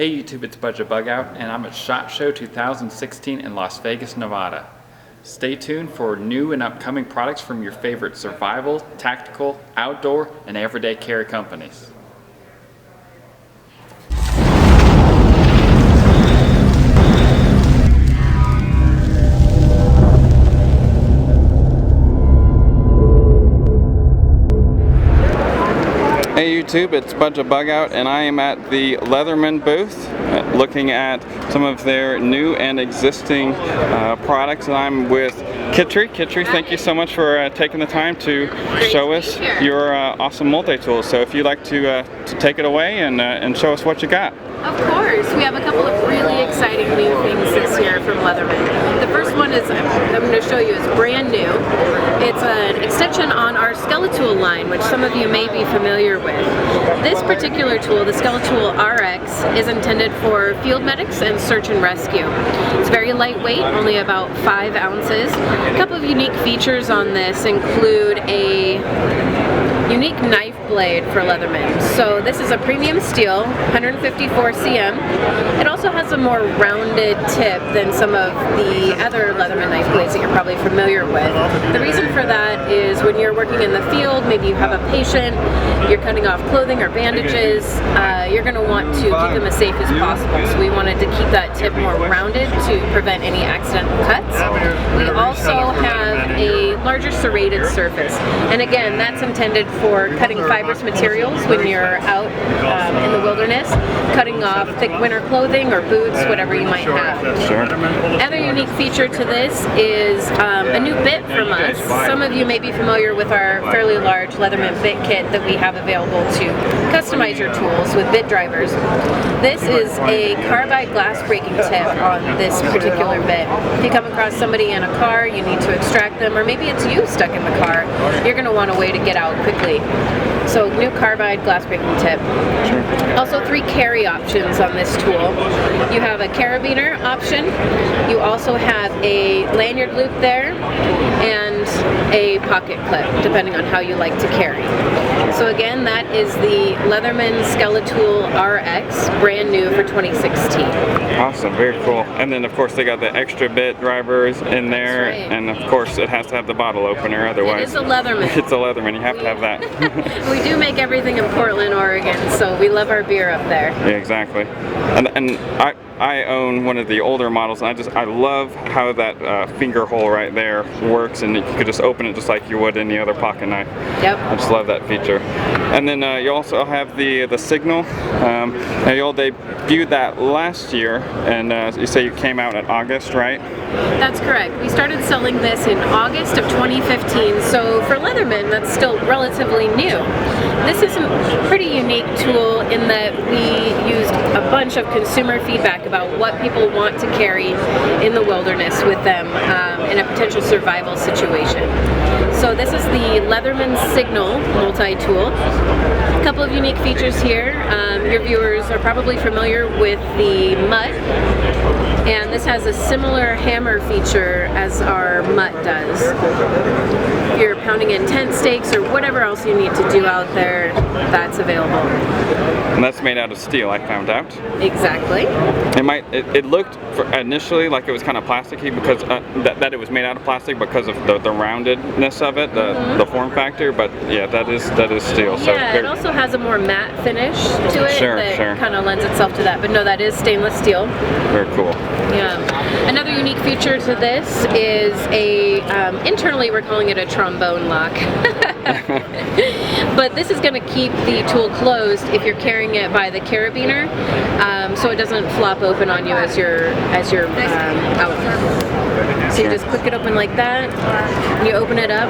Hey YouTube, it's Bugout, and I'm at SHOT Show 2016 in Las Vegas, Nevada. Stay tuned for new and upcoming products from your favorite survival, tactical, outdoor, and everyday carry companies. Hey YouTube, it's Bugout, and I am at the Leatherman booth looking at some of their new and existing products, and I'm with Kitri. Kitri, thank you so much for taking the time to show us your awesome multi-tools. So if you'd like to take it away and show us what you got. Of course, we have a couple of really exciting new things this year from Leatherman. The first one is I'm going to show you is brand new. It's an extension on our Skeletool line, which some of you may be familiar with. This particular tool, the Skeletool RX, is intended for field medics and search and rescue. It's very lightweight, only about 5 ounces. A couple of unique features on this include a unique knife blade for Leatherman. So this is a premium steel, 154 cm. It also has a more rounded tip than some of the other Leatherman knife blades that you're probably familiar with. The reason for that is when you're working in the field, maybe you have a patient, you're cutting off clothing or bandages, you're going to want to keep them as safe as possible. So we wanted to keep that tip more rounded to prevent any accidental cuts. We also have a larger serrated surface. And again, that's intended for cutting fibrous materials when you're out in the wilderness, cutting off thick winter clothing or boots, whatever you might have. Sure. Another unique feature to this is a new bit from us. Some of you may be familiar with our fairly large Leatherman Bit Kit that we have available to customize your tools with bit drivers. This is a carbide glass breaking tip on this particular bit. If you come across somebody in a car, you need to extract them, or maybe it's you stuck in the car, you're going to want a way to get out quickly. So new carbide glass breaking tip. Sure. Also 3 carry options on this tool. You have a carabiner option. You also have a lanyard loop there and a pocket clip, depending on how you like to carry. So again, that is the Leatherman Skeletool RX, brand new for 2016. Awesome, very cool. And then of course they got the extra bit drivers in there, right. And of course it has to have the bottle opener, otherwise. It is a Leatherman. It's a Leatherman, you have to have that. We do make everything in Portland, Oregon, so we love our beer up there. Yeah, exactly. And I own one of the older models, and I love how that finger hole right there works, and you could just open it just like you would any other pocket knife. Yep. I just love that feature. And then you also have the Signal. Now you all debuted that last year, and you say you came out in August, right? That's correct. We started selling this in August of 2015, so for Leatherman, that's still relatively new. This is a pretty unique tool in that we used a bunch of consumer feedback about what people want to carry in the wilderness with them in a potential survival situation. So this is the Leatherman Signal multi-tool. A couple of unique features here. Your viewers are probably familiar with the mutt, and this has a similar hammer feature as our mutt does. If you're pounding in tent stakes or whatever else you need to do out there, that's available. And that's made out of steel, I found out. Exactly. It looked initially like it was kind of plasticky because that it was made out of plastic because of the roundedness of it, the form factor. But yeah, that is steel. Yeah, so it also has a more matte finish to it that kind of lends itself to that. But no, that is stainless steel. Very cool. Yeah. Another unique feature to this is internally we're calling it a trombone lock. But this is going to keep the tool closed if you're carrying it by the carabiner, so it doesn't flop open on you as you're out. So you just click it open like that, and you open it up.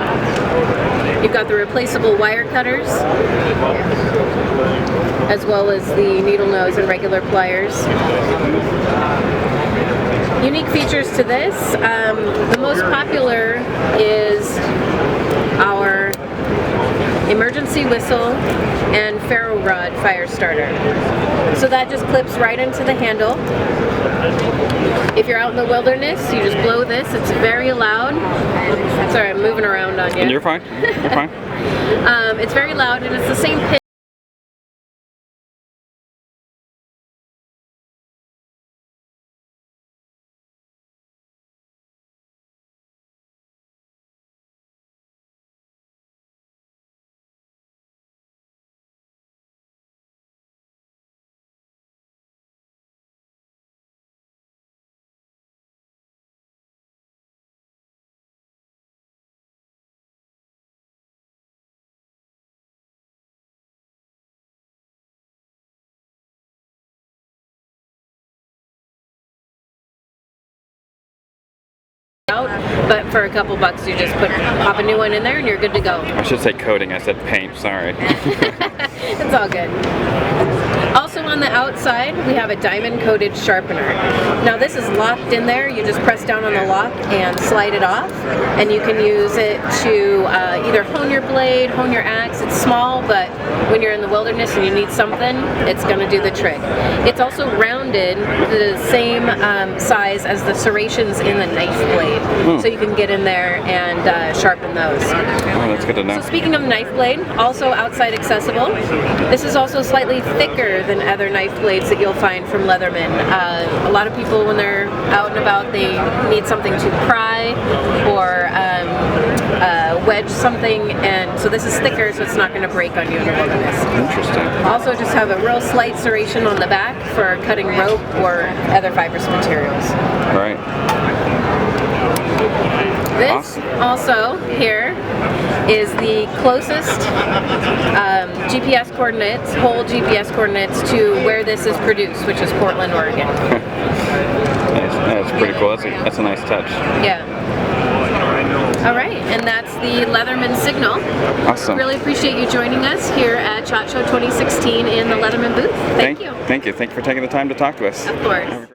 You've got the replaceable wire cutters, as well as the needle nose and regular pliers. Unique features to this, the most popular is our emergency whistle and ferro rod fire starter. So that just clips right into the handle. If you're out in the wilderness, you just blow this. It's very loud. Sorry, I'm moving around on you. And you're fine. You're fine. It's very loud, and it's the same pitch but for a couple bucks you just pop a new one in there and you're good to go. I should say coating, I said paint, sorry. It's all good. Also on the outside, we have a diamond-coated sharpener. Now this is locked in there. You just press down on the lock and slide it off, and you can use it to either hone your blade, hone your axe. It's small, but when you're in the wilderness and you need something, it's going to do the trick. It's also rounded the same size as the serrations in the knife blade, so you can get in there and sharpen those. Oh, that's good to know. So speaking of knife blade, also outside accessible. This is also slightly thicker than other knife blades that you'll find from Leatherman. A lot of people, when they're out and about, they need something to pry or wedge something, and so this is thicker, so it's not going to break on you in the wilderness. Interesting. Also just have a real slight serration on the back for cutting rope or other fibrous materials. Right. This also here is the closest GPS coordinates, whole GPS coordinates to where this is produced, which is Portland, Oregon. That's pretty cool. That's a nice touch. Yeah. All right, and that's the Leatherman Signal. Awesome. Really appreciate you joining us here at SHOT Show 2016 in the Leatherman booth. Thank you. Thank you. Thank you for taking the time to talk to us. Of course.